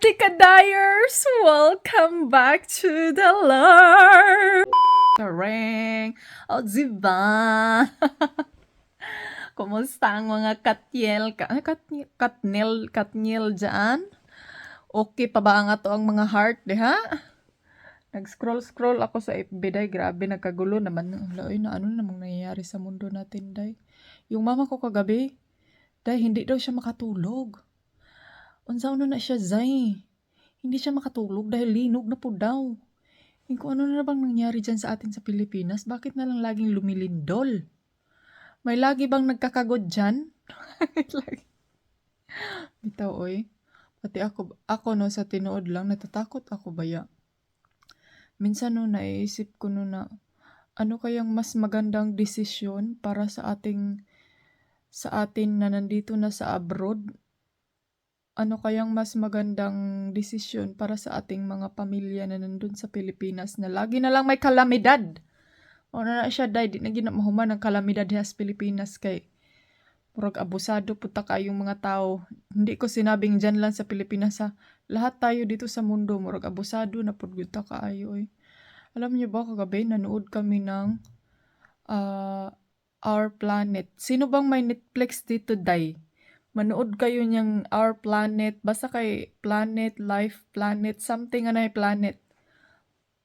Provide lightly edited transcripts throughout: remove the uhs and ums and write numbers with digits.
Tikadayers! Welcome back to the Lord! Kareng! O, diba? Kumusta ang mga katniel dyan? Okay pa ba ang ato ang mga heart, ha? Nag-scroll ako sa FB, day. Grabe, nagkagulo naman. Ay, na ano namang nangyayari sa mundo natin, day. Yung mama ko kagabi, day, hindi daw siya makatulog. Unsa na siya, zay. Hindi siya makatulog dahil linog na po daw. Kung ano na bang nangyari dyan sa atin sa Pilipinas, bakit na lang laging lumilindol? May lagi bang nagkakagod dyan? Lagi. Bitaw, oy. Pati ako no, sa tinuod lang, natatakot ako baya. Minsan no, naiisip ko no na, ano kayang mas magandang desisyon para sa atin na nandito na sa abroad? Ano kayang mas magandang desisyon para sa ating mga pamilya na nandun sa Pilipinas na lagi na lang may kalamidad? O na siya, day, di na ginamahuman ng kalamidad sa Pilipinas kay murag abusado puta kayong mga tao. Hindi ko sinabing dyan lang sa Pilipinas ha. Lahat tayo dito sa mundo, murag abusado na pudguta kaayo eh. Alam niyo ba, kagabi nanood kami ng Our Planet. Sino bang may Netflix dito, day? Manood kayo niyang Our Planet. Basta kay Planet, Life, Planet, something anay planet.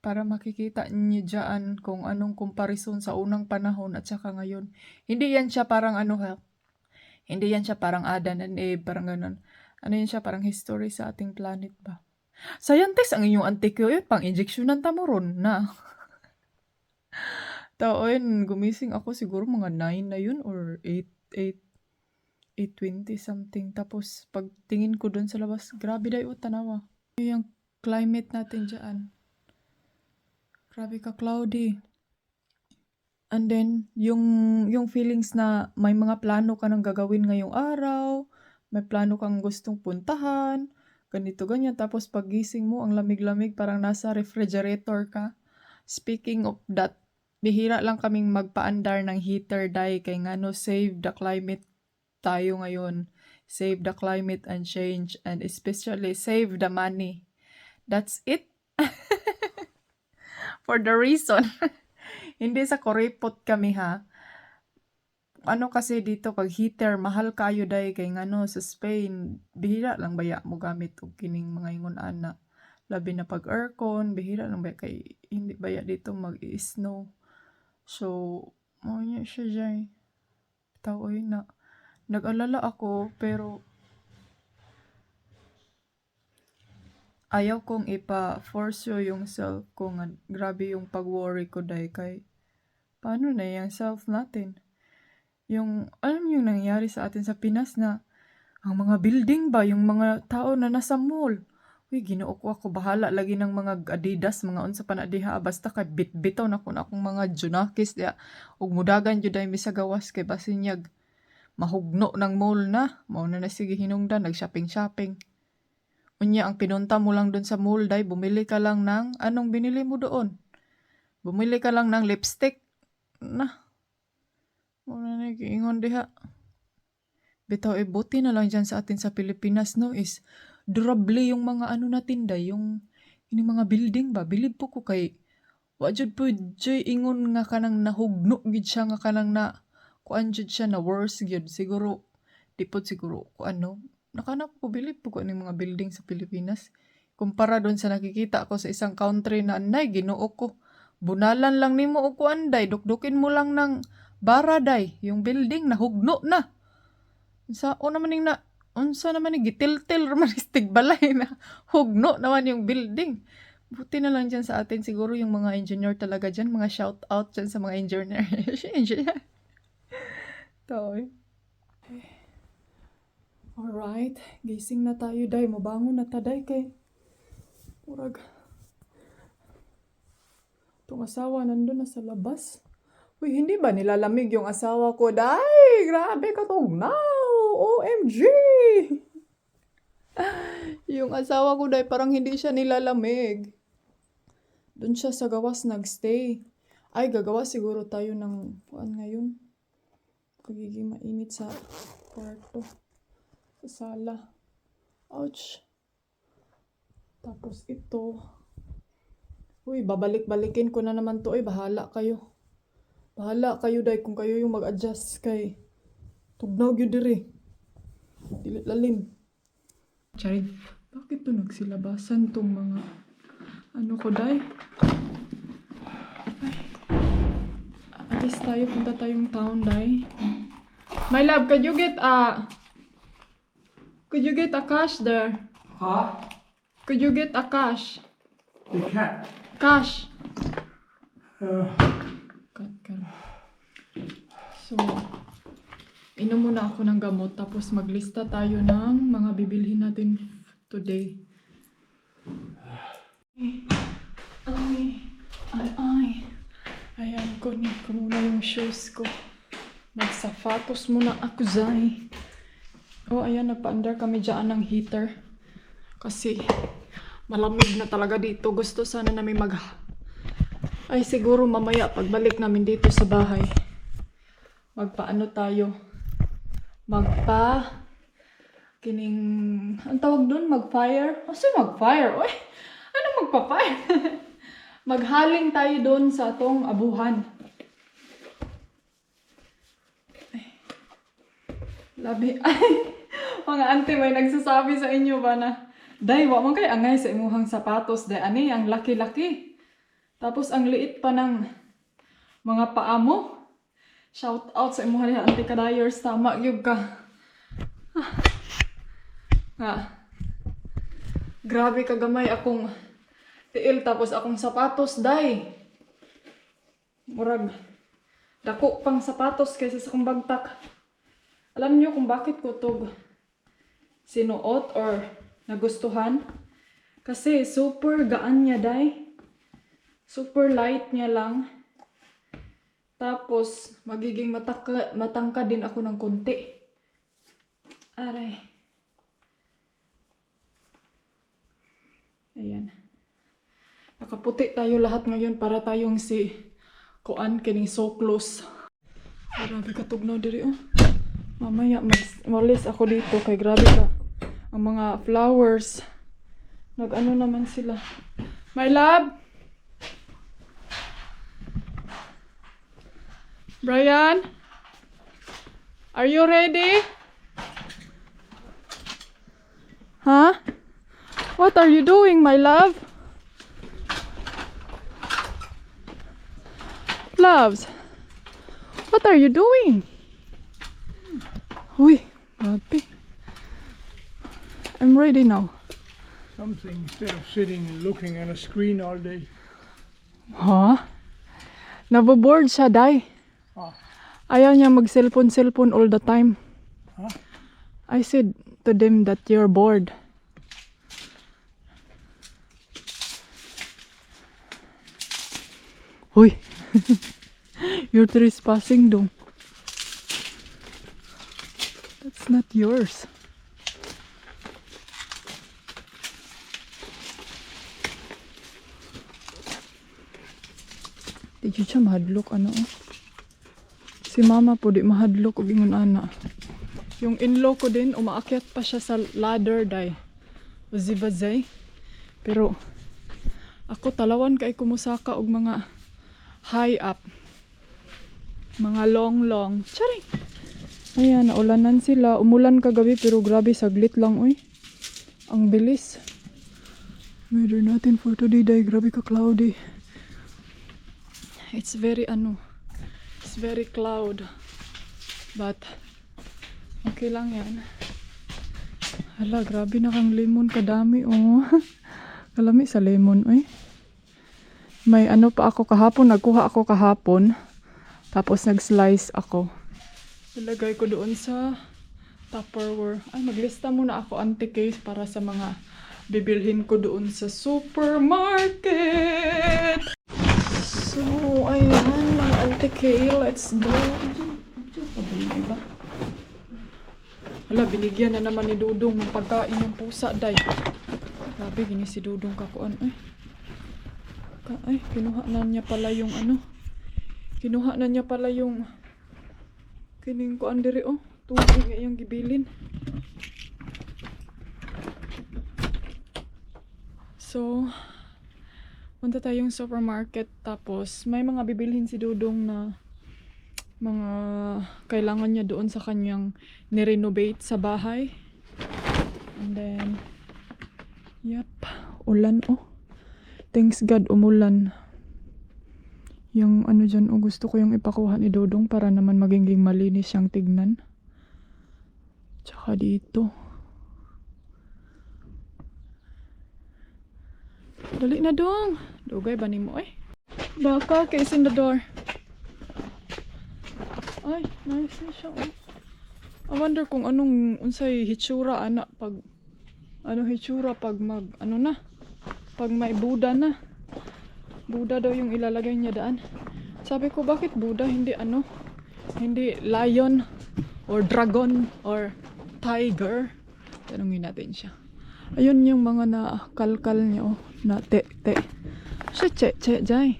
Para makikita niyo dyan kung anong comparison sa unang panahon at saka ngayon. Hindi yan siya parang ano ha. Hindi yan siya parang Adan and Eve, parang ganun. Ano yan siya, parang history sa ating planet ba? Scientist ang inyong antiko yun, pang injection ng tamoron na. Taon, gumising ako siguro mga 9 na yun or 8:20 something. Tapos pagtingin ko dun sa labas, grabe dayo tanawa. Yung climate natin dyan. Grabe ka cloudy. And then, yung feelings na may mga plano ka nang gagawin ngayong araw, may plano kang gustong puntahan, ganito, ganyan. Tapos pagising mo, ang lamig-lamig, parang nasa refrigerator ka. Speaking of that, bihira lang kaming magpaandar ng heater, day, kay nga no, save the climate tayo ngayon. Save the climate and change, and especially save the money. That's it. For the reason. Hindi sa kuripot kami ha. Ano kasi dito pag heater, mahal kayo day kay ngano sa Spain, bihira lang baya mo gamit og kining mga ingon ana. Labi na pag aircon, bihira lang baya kay hindi baya dito mag-snow. So, mo niya siya jay. Taoy na. Nag-alala ako pero ayaw kong ipa-force yung self ko nga grabe yung pag-worry ko day kay paano na yung self natin? Yung, alam yung nangyari sa atin sa Pinas na ang mga building ba, yung mga tao na nasa mall. Uy, ginoo ko ako, bahala lagi ng mga Adidas, mga unsa pa na diha, basta kay bitaw na ko na akong mga junakis diya. Ug mudagan jud ay misagawas kay basinyag mahugno ng mall na. Mao na sige hinungdan, nag-shopping. Unya, ang pinunta mo lang dun sa mall, day, bumili ka lang ng, anong binili mo doon? Bumili ka lang ng lipstick. Na, wala na giingon diha. Bitaw, buti na lang dyan sa atin sa Pilipinas, no, is durable yung mga ano natin day, yung mga building ba. Bilib po ko kay, wajud po jay ingon nga kanang nahugno gid siya nga kanang na, kuan jud siya na worse gyud. Siguro, dipod siguro, kuan no, nakanap ko, bilib po ko ng mga building sa Pilipinas. Kumpara doon sa nakikita ko sa isang country na, anay, ginoo ko. Bunalan lang nimo og kuan day, dukdukin mo lang ng bara day, yung building nahugno na. Unsa naman ni gitiltil raman istigbalay na hugno naman yung building. Buti na lang dyan sa atin siguro yung mga engineer talaga dyan, mga shout out dyan sa mga engineer. Engineer. Toy. Alright, gising na tayo day, mabangon na ta day kay murag. Itong asawa nandun na sa labas. Uy, hindi ba nilalamig yung asawa ko? Day, grabe ka tugnaw. OMG! Yung asawa ko day parang hindi siya nilalamig. Doon siya sa gawas nagstay. Ay, gagawa siguro tayo ng kuan ngayon. Pagiging mainit sa kwarto. Sa sala. Ouch. Tapos ito. Uy, babalik-balikin ko na naman to. Bahala kayo. Bahala kayo day kung kayo yung mag-adjust kay tugnaw yun diri. Dili lalim. Charing, bakit to nagsilabasan tong mga ano ko day? Ay. Alis tayo, punta tayong town day. My love, could you get a cash there? Huh? Could you get a cash? The cat. Cash. Uh, Cut. So, inom muna ako ng gamot tapos maglista tayo ng mga bibilhin natin today. Ay. Ayan, kunin ko muna yung shoes ko. Magsapatos muna ako, Zay. Oh, ayan, nagpa-under kami dyan ng heater. Kasi malamig na talaga dito. Gusto sana namin Ay, siguro mamaya pagbalik namin dito sa bahay. Magpaano tayo? Kining... Ang tawag doon? Mag-fire? Kasi mag-fire? Uy! Ano magpa-fire? Maghaling tayo doon sa atong abuhan. Ay. Labi. Ay! Mga auntie, may nagsasabi sa inyo ba na day, wa man kay angay sa imuhang sapatos. Day, ani, ang laki-laki. Tapos, ang liit pa ng mga paa mo. Shout out sa imuha niya, Auntie Kadayers. Tama, yun ka. Grabe kagamay akong tiil. Tapos, akong sapatos, day. Murag, dako pang sapatos kaysa sa akong bagtak. Alam niyo kung bakit ko ito sinuot or nagustuhan? Kasi super gaan niya, day. Super light niya lang. Tapos, magiging matangka din ako ng konti. Aray. Ayan. Nakaputi tayo lahat ngayon para tayong si Kuan kining so close. Grabe katugnaw diri oh. Mamaya malis ako dito kay grabe ka. Ang mga flowers. Nag-ano naman sila. My love! Brian? Are you ready? Huh? What are you doing, my love? Loves, what are you doing? Uy, grabe. I'm ready now. something instead of sitting and looking at a screen all day. Huh? Naboboard siya, day. Ah. Ayaw niya mag-cellphone all the time. Huh? I said to them that you're bored. Hoy! You're trespassing though. That's not yours. Di yun siya mahadlok, ano oh. Si mama po di mahadlok og ingon ana. Yung in-law ko din, umaakyat pa siya sa ladder, day. Uzibazay. Pero, ako talawan kay kumusaka og mga high up. Mga long. Charing! Ayan, naulanan sila. Umulan kagabi pero grabe, saglit lang, uy. Ang bilis. Weather natin for today, day. Grabe ka cloudy. It's very cloud. But, okay lang yan. Hala, grabe na kang lemon. Kadami, oh. Kalami sa lemon, uy. May ano pa ako kahapon. Nagkuha ako kahapon. Tapos nag-slice ako. Ilagay ko doon sa Tupperware. Ay, maglista muna ako, Auntie Case, para sa mga bibilhin ko doon sa supermarket. So, ayan, mga Auntie Kay, let's go. Diba? Hala, binigyan na naman ni Dudong ng pagkain ng pusa, day. Grabe, gini si Dudong kakuan. Ay, kinuha na niya pala yung ano. Kinuha na niya pala yung kining kuan diri, oh. Tubig yung gibilin. So, punta tayong supermarket tapos may mga bibilhin si Dudong na mga kailangan niya doon sa kanyang nirenovate sa bahay. And then, yep, ulan oh. Thanks God umulan. Yung ano dyan oh, gusto ko yung ipakuha ni Dudong para naman maging malinis siyang tignan. Tsaka dito. Dali na dong. Dugay ba ni mo eh? Daka, case in the door. Ay, nice na siya oh. I wonder kung anong unsay hitsura ana pag hitsura pag mag na pag may Buddha na. Buddha daw yung ilalagay niya daan. Sabi ko bakit Buddha hindi hindi lion or dragon or tiger. Tanungin natin siya. Ayun yung mga nakalkal niya oh, na te. Siya che jay.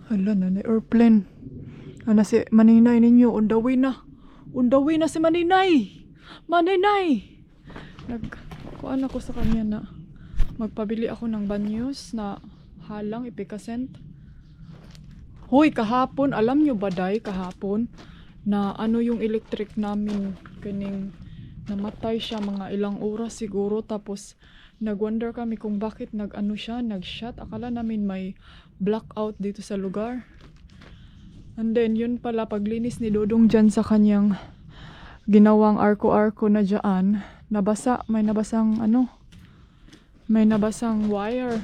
Hala na airplane. Ana si Maninay ninyo, undawi na si Maninay. Kuan ako sa kanya na magpabili ako ng banyos na halang ipikasent. Hoy, kahapon, alam nyo ba day kahapon na ano yung electric namin kaning namatay siya mga ilang oras siguro tapos nagwonder kami kung bakit nag-shut. Akala namin may blackout dito sa lugar. And then yun pala paglinis ni Dodong dyan sa kanyang ginawang arko-arko na dyan, may nabasang wire.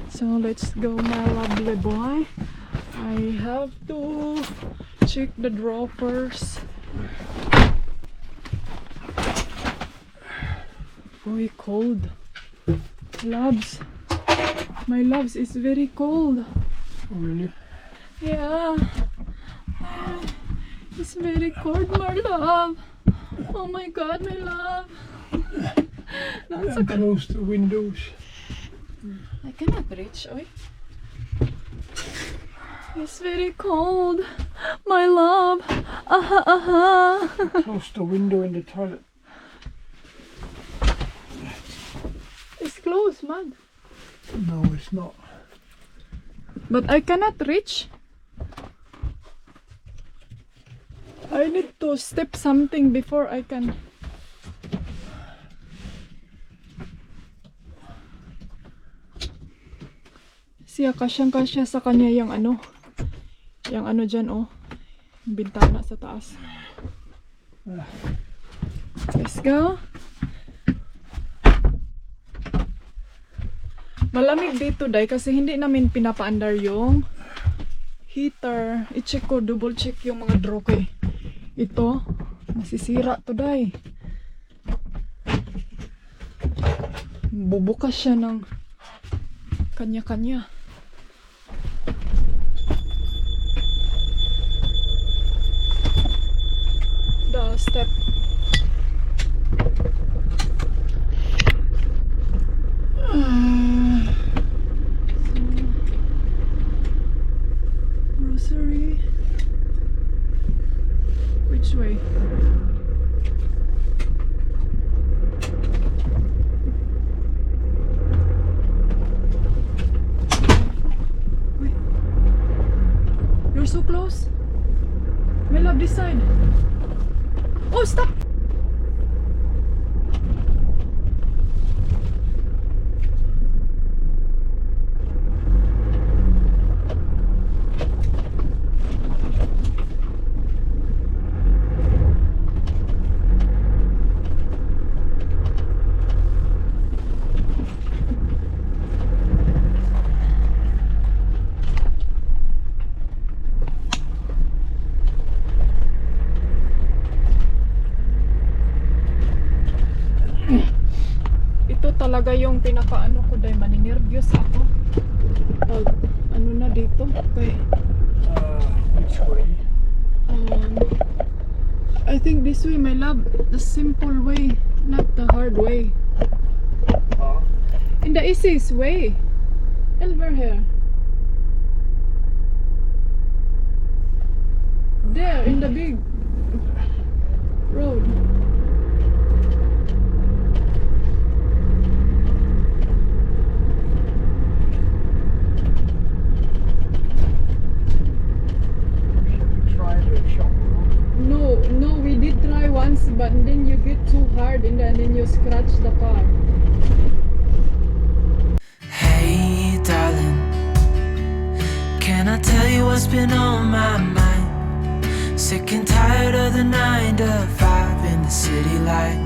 So let's go my lovely boy. I have to check the drawer first. Very cold. Loves. My loves is very cold. Oh, really? Yeah. It's very cold, my love. Oh my God, my love. And close the windows. I cannot reach, oy. It's very cold, my love. Close the window in the toilet. It's closed, man. No, it's not. But I cannot reach. I need to step something before I can. Siya kasyang-kasya sa kanya yung ano dyan oh. Yung bintana sa taas. Let's go. Malamig dito day kasi hindi namin pinapaandar yung heater. I-check ko, double check yung mga draw ko eh. Ito, masisira to day. Bubukas siya ng kanya-kanya. The step. Grocery. Which way? Wait. You're so close. My love, this side. Oh, stop! Talaga yung pinakaano ko dahil maninervyos ako pag ano na dito kay Which way? I think this way, my love, the simple way, not the hard way. In the easiest way. Over here. There in the big once, but then you get too hard and then you scratch the car. Hey, darling, can I tell you what's been on my mind? Sick and tired of the 9 to 5 in the city life.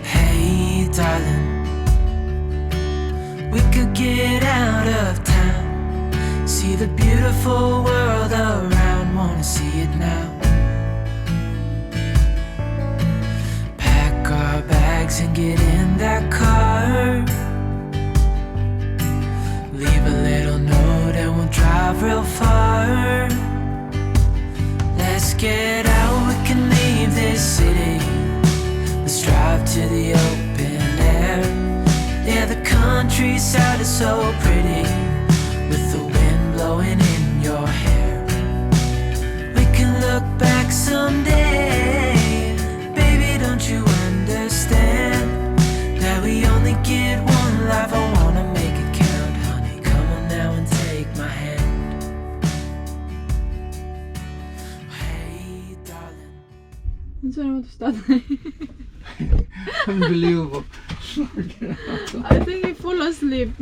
Hey, darling, we could get out of town, see the beautiful world around, wanna see it now. Pack our bags and get in that car, leave a little note and we'll drive real far. Let's get out, we can leave this city, let's drive to the open air. Yeah, the countryside is so pretty, with the wind blowing in your hair. We can look back someday, baby, don't you understand that we only get one life? I wanna make it count, honey, come on now and take my hand. Hey, darling. Ano naman to start? Unbelievable. I think he fall asleep.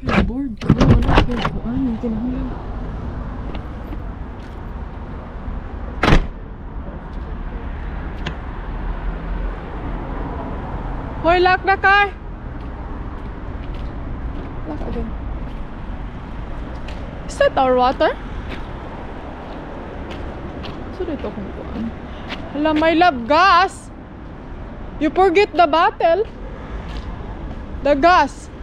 Kaya bored ko. Wala kayo kuan. Yung kinahanglan. Hoy, lock the car! Lock again. Is that our water? So dito kung kuan. Hala, my love, gas! You forget the bottle. The gas.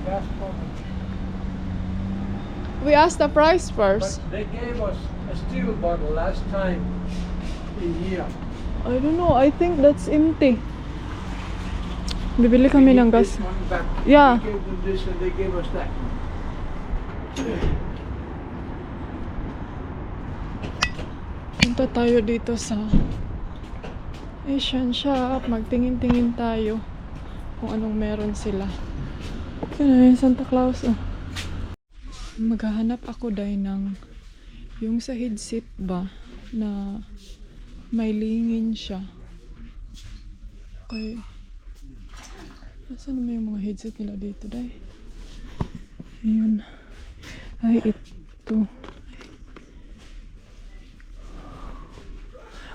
Gas pump. We asked the price first. But they gave us a steel bottle last time in here. I don't know. I think that's empty. Bibili kami ng gas. This one back. Yeah. We gave them this and they gave us that. Punta tayo dito sa Asian shop. Magtingin-tingin tayo kung anong meron sila. Yan na yung Santa Claus. Oh. Maghahanap ako dahil ng yung sa headset ba na may lingin siya. Okay. Nasaan naman yung mga headset nila dito dahil? Ayun. Ay, ito.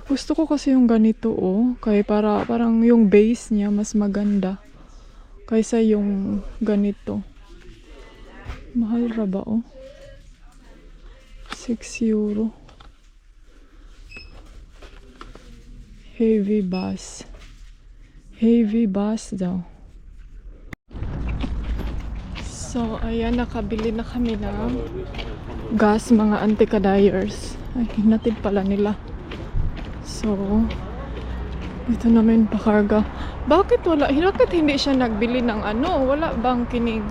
Gusto ko kasi yung ganito oh. Kaya parang yung base niya mas maganda kaysa yung ganito. Mahal ra ba oh? 6 euro. Heavy bass. Heavy bass daw. So, ayan, nakabili na kami ng gas, mga anti-kadayers. Ay, hinatid pala nila. So, ito namin pakarga. Bakit hindi siya nagbili ng ano? Wala bang kining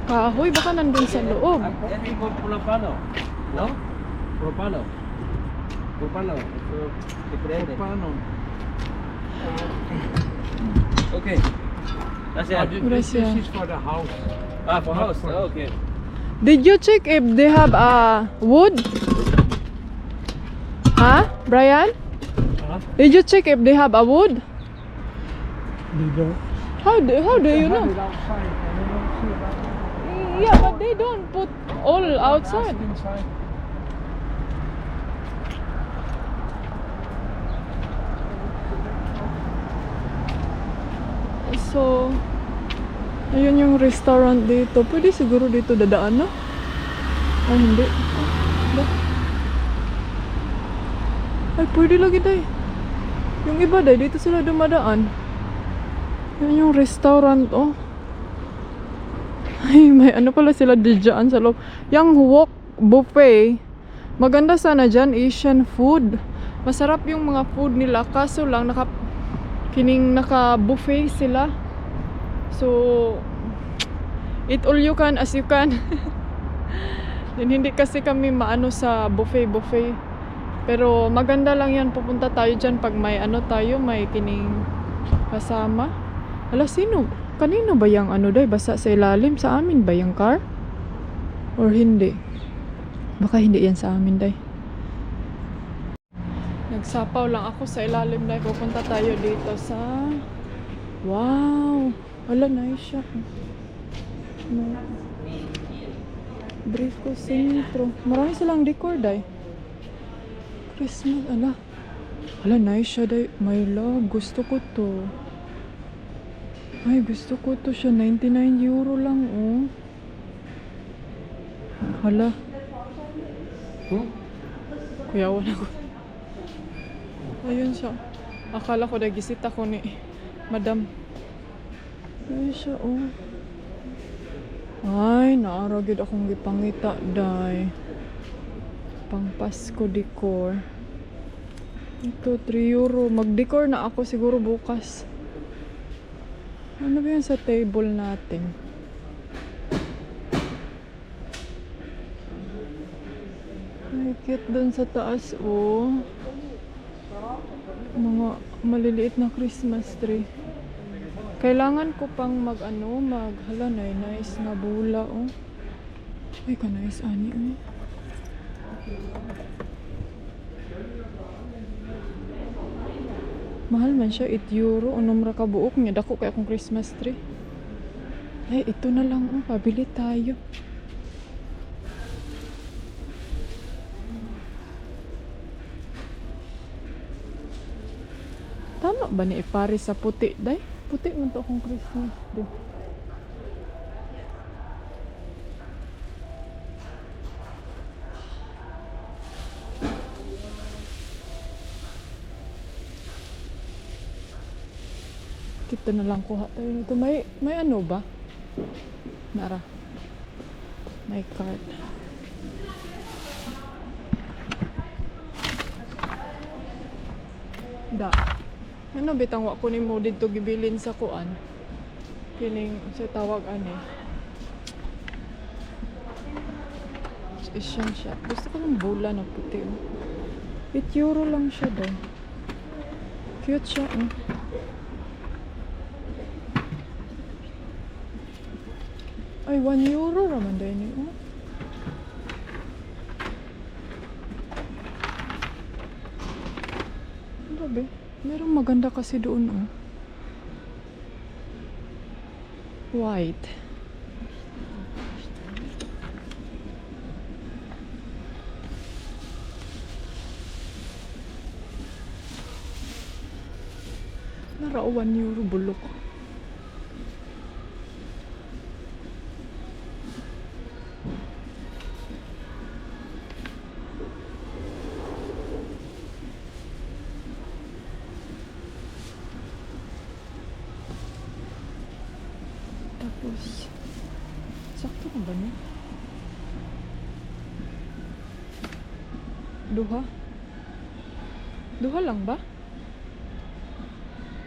kahoy? Baka nandun sa loob. Propano, no? Propano. Propano. Eso diferente. Paano? Okay. Gracias. Gracias. This is for the house. Ah, for house. Oh, okay. Did you check if they have wood? Huh? Brian? Huh? Did you check if they have a wood? They don't. How do you They have know? it outside and they don't see about it. Yeah, but they don't put all outside. Ask inside. So, ayun yung restaurant dito. Pwede siguro dito dadaan na? Ay, hindi. Ba? Ay, pwede lagi day. Yung iba day, dito sila dumadaan. Yan yung restaurant, oh. Ay, may ano pala sila dyan sa loob. Yung wok buffet, maganda sana dyan, Asian food. Masarap yung mga food nila, kaso lang naka-buffet sila. So, eat all you can as you can. Then hindi kasi kami maano sa buffet. Pero maganda lang yan, pupunta tayo dyan pag may ano tayo, may kining kasama. Hala, sino? Kanino ba yung ano day? Basa sa ilalim? Sa amin ba yung car? Or hindi? Baka hindi yan sa amin day. Nagsapaw lang ako sa ilalim day. Pupunta tayo dito sa... Wow! Hala, nice siya. Brico Centro. Marami silang decor day. Christmas, ala. Ala, nice siya day. My love, gusto ko to. Ay, gusto ko to siya. 99 euro lang, oh. Hala. Kuyawan ako. Ayun siya. Akala ko nagisita ko ni Madam. Ay siya, oh. Ay, naaragid akong gipangita, day. Pang Pasko decor. Ito, 3 euro. Mag-decor na ako siguro bukas. Ano ba yan sa table natin? Ay, cute dun sa taas, oh. Mga maliliit na Christmas tree. Kailangan ko pang hala, nice na bula, oh. Ay, ka-nice, ani, oh. Mahal man siya, 8 euro. Unom ra ka buok niya. Dako kay akong Christmas tree. Ay, ito na lang. Oh, pabili tayo. Tama ba ni ipari sa puti, day? Puti man to akong Christmas tree. Kita na lang kuha tayo nito. May ano ba? Nara. May card. Da. Ano bitang wa ko nimo didto gibilin sa kuan? Kining sa tawag ani. Isyan siya. Gusto ko ng bola na puti. 8 euro lang siya daw. Cute siya. Ay, 1 euro raman din yun. Ano ba? Merong maganda kasi doon, oh. White. Narao 1 euro bulok. Tapos, sakto ka ba niya? Duha lang ba?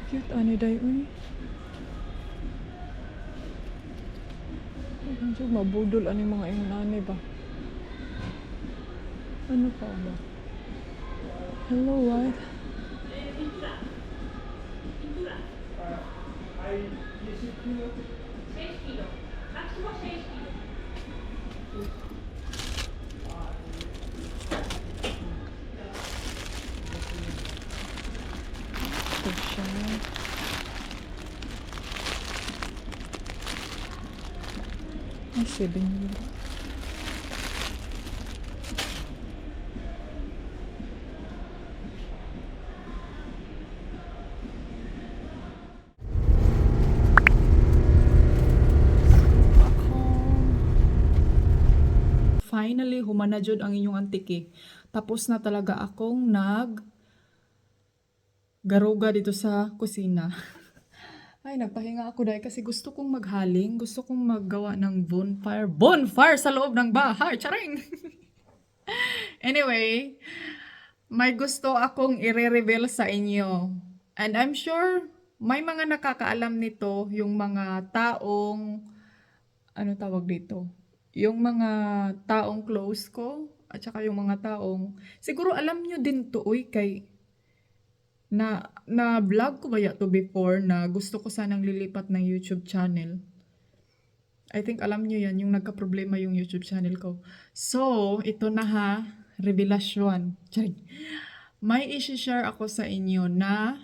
Cute ani day, uy. Medyo mabudol ani mga inani ba? Ano pa ba? Hello, white. Ito siya. Ay, 7 euro. Finally, humana jud ang inyong antike. Tapos na talaga akong garuga dito sa kusina. Ay, nagpahinga ako dahil kasi gusto kong maghaling. Gusto kong maggawa ng bonfire. Bonfire sa loob ng bahay! Charing! Anyway, may gusto akong i-reveal sa inyo. And I'm sure may mga nakakaalam nito, yung mga taong, ano tawag dito? yung mga taong close ko at saka yung mga taong siguro alam nyo din to uy kay na vlog ko ba ya to before na gusto ko sanang lilipat ng YouTube channel. I think alam nyo yan, yung nagka-problema yung YouTube channel ko. So, ito na ha, revelasyon. Charing. May isi-share ako sa inyo na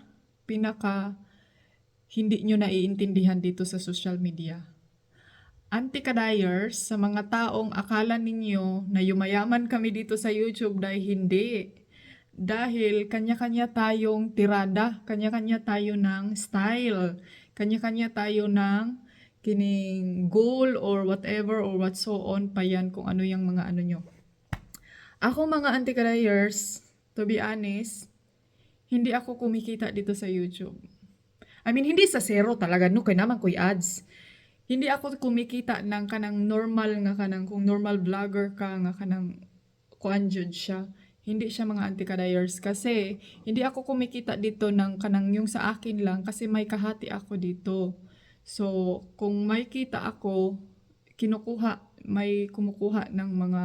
pinaka hindi nyo naiintindihan dito sa social media. Anti-kadayers, sa mga taong akala ninyo na yumayaman kami dito sa YouTube dahil hindi. Dahil kanya-kanya tayong tirada, kanya-kanya tayo ng style, kanya-kanya tayo ng kining goal or whatever or what so on pa yan kung ano yung mga ano nyo. Ako mga anti-kadayers, to be honest, hindi ako kumikita dito sa YouTube. I mean, hindi sa zero talaga, no, kaya naman ko'y ads. Hindi ako kumikita ng kanang normal nga kanang kung normal vlogger ka nga kanang kuan jud siya. Hindi siya mga anti-kadayers kasi hindi ako kumikita dito ng kanang yung sa akin lang kasi may kahati ako dito. So, kung may kita ako, may kumukuha ng mga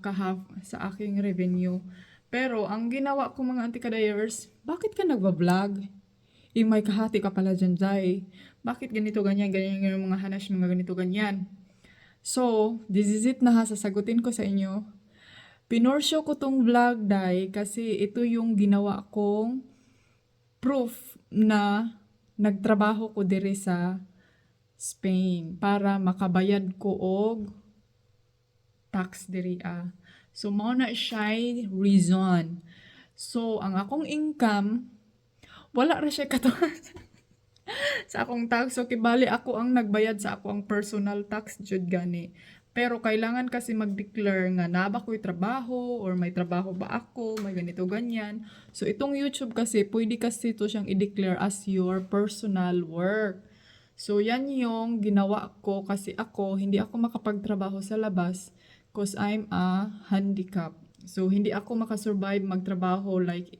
kahaf sa aking revenue. Pero, ang ginawa ko mga anti-kadayers, bakit ka nagbablog? May kahati ka pala dyan, Jai. Bakit ganito, ganyan, mga hanas, mga ganito, ganyan? So, this is it na ha, sasagutin ko sa inyo. Pinorsyo ko tong vlog, Dai, kasi ito yung ginawa kong proof na nagtrabaho ko diri sa Spain para makabayad ko og tax diri So, mao na siya reason. So, ang akong income, wala ra siya katuan sa akong tax. So, kibali ako ang nagbayad sa akong personal tax, jud gani. Pero, kailangan kasi mag-declare nga na ba ko'y trabaho or may trabaho ba ako, may ganito, ganyan. So, itong YouTube kasi, pwede kasi ito siyang i-declare as your personal work. So, yan yung ginawa ko kasi hindi ako makapagtrabaho sa labas because I'm a handicap. So, hindi ako makasurvive magtrabaho like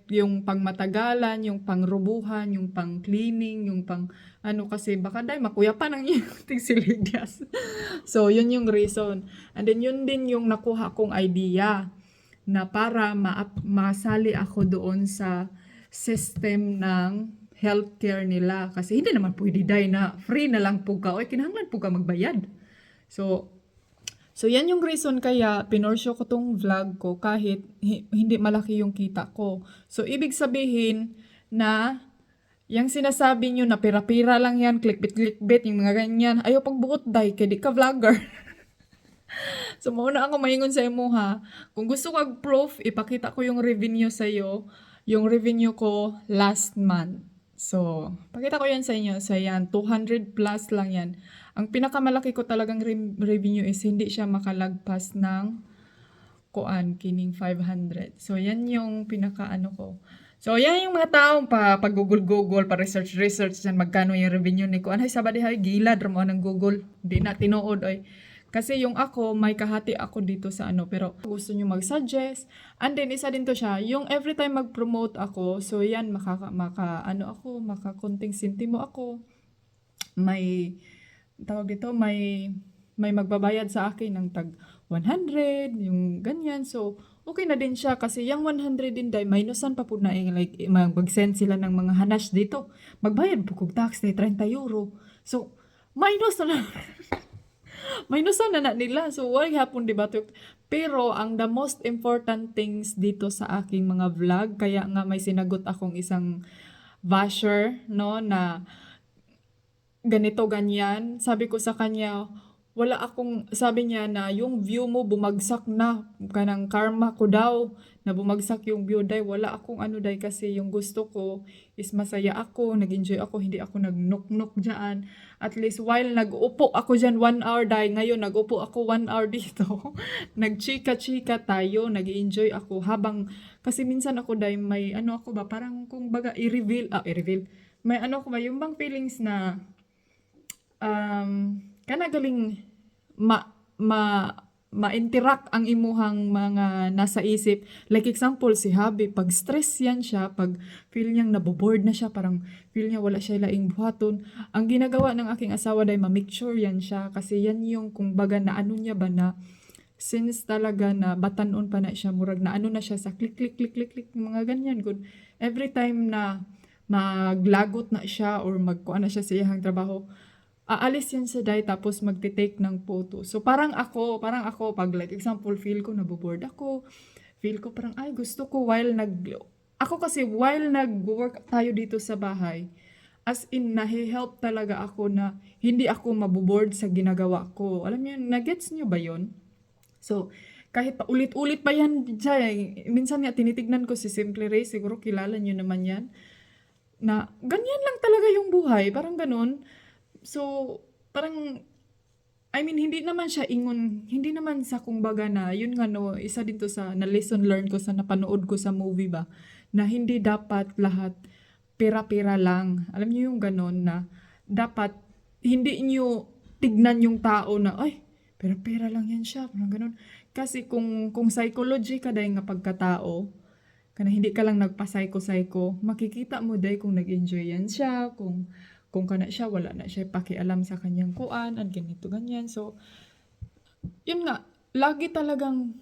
yung pangmatagalan, yung pangrubuhan, yung pang-cleaning, yung pang kasi baka dahil makuya pa ng yung tigsilidiyas. So, yun yung reason. And then, yun din yung nakuha kong idea na para masali ako doon sa system ng healthcare nila. Kasi hindi naman pwede dahil na free na lang po ka. O, kinahanglan po ka magbayad. So, yan yung reason kaya pinorsyo ko tong vlog ko kahit hindi malaki yung kita ko. So, ibig sabihin na yung sinasabi nyo na pira-pira lang yan, clickbait, yung mga ganyan, ayaw pagbuot day, kaya di ka vlogger. So, mauna ako maingon sa imo ha. Kung gusto kag proof, ipakita ko yung revenue sa'yo. Yung revenue ko last month. So, pakita ko yan sa inyo. So, yan, 200 plus lang yan. Ang pinakamalaki ko talagang revenue is hindi siya makalagpas ng kining 500. So, yan yung pinaka-ano ko. So, yan yung mga taong pag-google, pa-research yan, magkano yung revenue ni kuan. Ay, sabadi hay, gila, drama ng Google. Hindi na tinuod, ay. Kasi yung ako, may kahati ako dito sa pero gusto nyo mag-suggest. And then, isa din to siya, yung every time mag-promote ako, so yan, makakonting sintimo ako. May magbabayad sa akin ng tag 100, yung ganyan. So, okay na din siya kasi yung 100 din dahil minusan pa po na like mag-send sila ng mga hanas dito. Magbayad po kong tax na 30 euro. So, minus na minusan na nila. So, why hapon diba? Pero, ang the most important things dito sa aking mga vlog, kaya nga may sinagot akong isang basher, no, na ganito, ganyan. Sabi ko sa kanya, sabi niya na yung view mo bumagsak na, kanang karma ko daw, na bumagsak yung view, dahil wala akong dahil kasi yung gusto ko is masaya ako, nag-enjoy ako, hindi ako nag-nok-nok dyan. At least while nag-upo ako dyan 1 hour, dahil ngayon nag-upo ako 1 hour dito, nag-chika-chika tayo, nag-enjoy ako, kasi minsan ako dahil may ako ba, parang kung baga i-reveal, may ako ba, yung bang feelings na, kanagaling ma-interact ang imuhang mga nasa isip. Like example, si Habi, pag stress yan siya, pag feel niyang naboboard na siya, parang feel niya wala siya laing buhaton, ang ginagawa ng aking asawa dahil ma-make sure yan siya, kasi yan yung kung baga na ano niya ba na, since talaga na batanon pa na siya, murag na ano na siya sa click, click, click, click, click, mga ganyan. Good. Every time na maglagot na siya or magkuha na siya sa iyang trabaho, aalis yan sa day tapos magte-take ng photo. So parang ako, pag like example, feel ko naboboard ako, feel ko parang, ay gusto ko ako kasi while nag-work tayo dito sa bahay, as in, nahi-help talaga ako na hindi ako maboboard sa ginagawa ko. Alam niyo, nagets niyo ba yon? So, kahit pa ulit-ulit pa yan siya, minsan nga tinitignan ko si Simple Ray, siguro kilala niyo naman yan, na ganyan lang talaga yung buhay, parang ganun. So, parang, I mean, hindi naman siya ingon, hindi naman sa kumbaga na, yun nga no, isa dito sa na-lesson learned ko sa napanood ko sa movie ba, na hindi dapat lahat pera-pera lang. Alam niyo yung ganun na, dapat, hindi niyo tignan yung tao na, ay, pera-pera lang yan siya, parang ganun. Kasi kung psychology ka dahil nga pagkatao, kana hindi ka lang nagpa-psycho-psycho, makikita mo dahil kung nag-enjoy yan siya, kung kana siya, wala na siya pakialam sa kanyang kuan, at ganito, ganyan. So, yun nga, lagi talagang,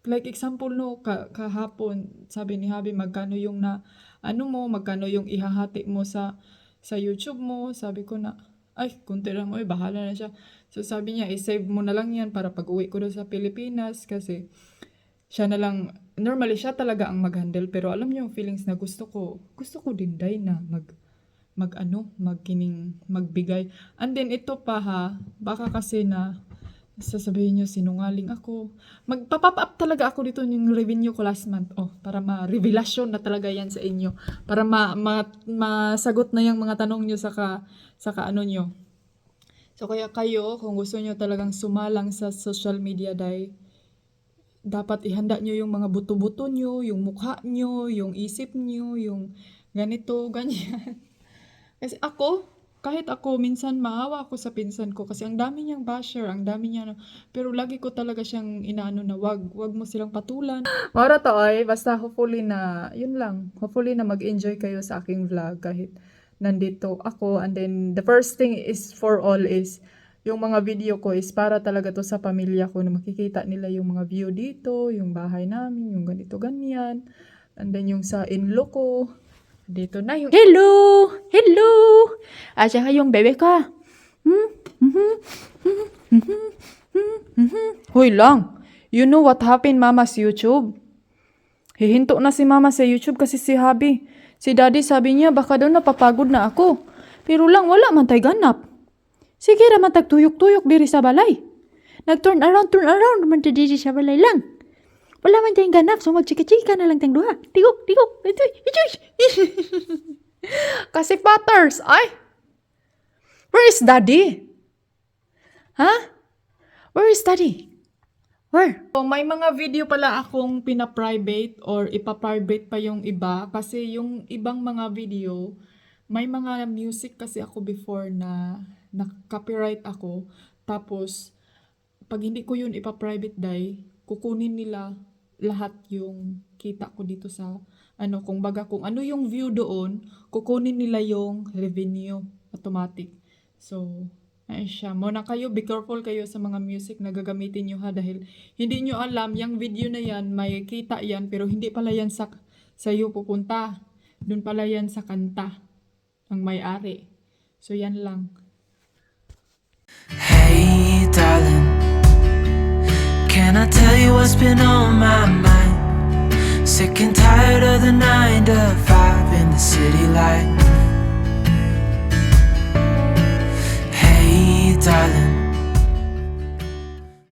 like example no, kahapon, sabi ni Habi, magkano yung magkano yung ihahati mo sa YouTube mo, sabi ko na, ay, kunti lang mo, bahala na siya. So, sabi niya, i-save mo na lang yan para pag-uwi ko doon sa Pilipinas, kasi siya na lang, normally siya talaga ang mag-handle, pero alam niyo yung feelings na gusto ko din day na magbigay. And then ito pa ha, baka kasi na sasabihin nyo sinungaling ako. Magpa-pop up talaga ako dito yung revenue ko last month. Para ma-revelasyon na talaga yan sa inyo. Para masagot na yung mga tanong nyo saka ano nyo. So kaya kayo, kung gusto nyo talagang sumalang sa social media dapat ihanda nyo yung mga buto-buto nyo, yung mukha nyo, yung isip nyo, yung ganito, ganyan. Kasi kahit ako, minsan maawa ako sa pinsan ko kasi ang dami niyang basher, ang dami niya, pero lagi ko talaga siyang inaano na wag mo silang patulan. Mara to ay, basta hopefully na mag-enjoy kayo sa aking vlog kahit nandito ako. And then, the first thing is for all is, yung mga video ko is para talaga to sa pamilya ko na makikita nila yung mga view dito, yung bahay namin, yung ganito, ganyan. And then yung sa in-law ko, dito na yung hello! At saka yung bebe ka. Hoy lang, you know what happened mama's YouTube? Hihinto na si mama sa YouTube kasi si Habi. Si daddy sabi niya baka daw napapagod na ako. Pero lang wala man tay ganap. Sige raman tagtuyok-tuyok diri sa balay. Nag-turn around man diri sa balay lang. Wala man tayong ganap, so magchika-chika na lang tayong duha. Tigo. Kasi patters, ay! Where is daddy? Huh? Where is daddy? Where? So, may mga video pala akong pina-private or ipa-private pa yung iba. Kasi yung ibang mga video, may mga music kasi ako before na copyright ako. Tapos, pag hindi ko yun ipa-private kukunin nila lahat yung kita ko dito sa kung ano yung view doon, kukunin nila yung revenue automatic. So, ayun siya. Muna kayo, be careful kayo sa mga music na gagamitin nyo ha, dahil hindi nyo alam, yung video na yan, may kita yan, pero hindi pala yan sa iyo pupunta. Doon pala yan sa kanta ng may-ari. So, yan lang. Hey, darling, can I tell you what's been on my mind? Sick and tired of the 9 to 5 in the city life. Hey, darling,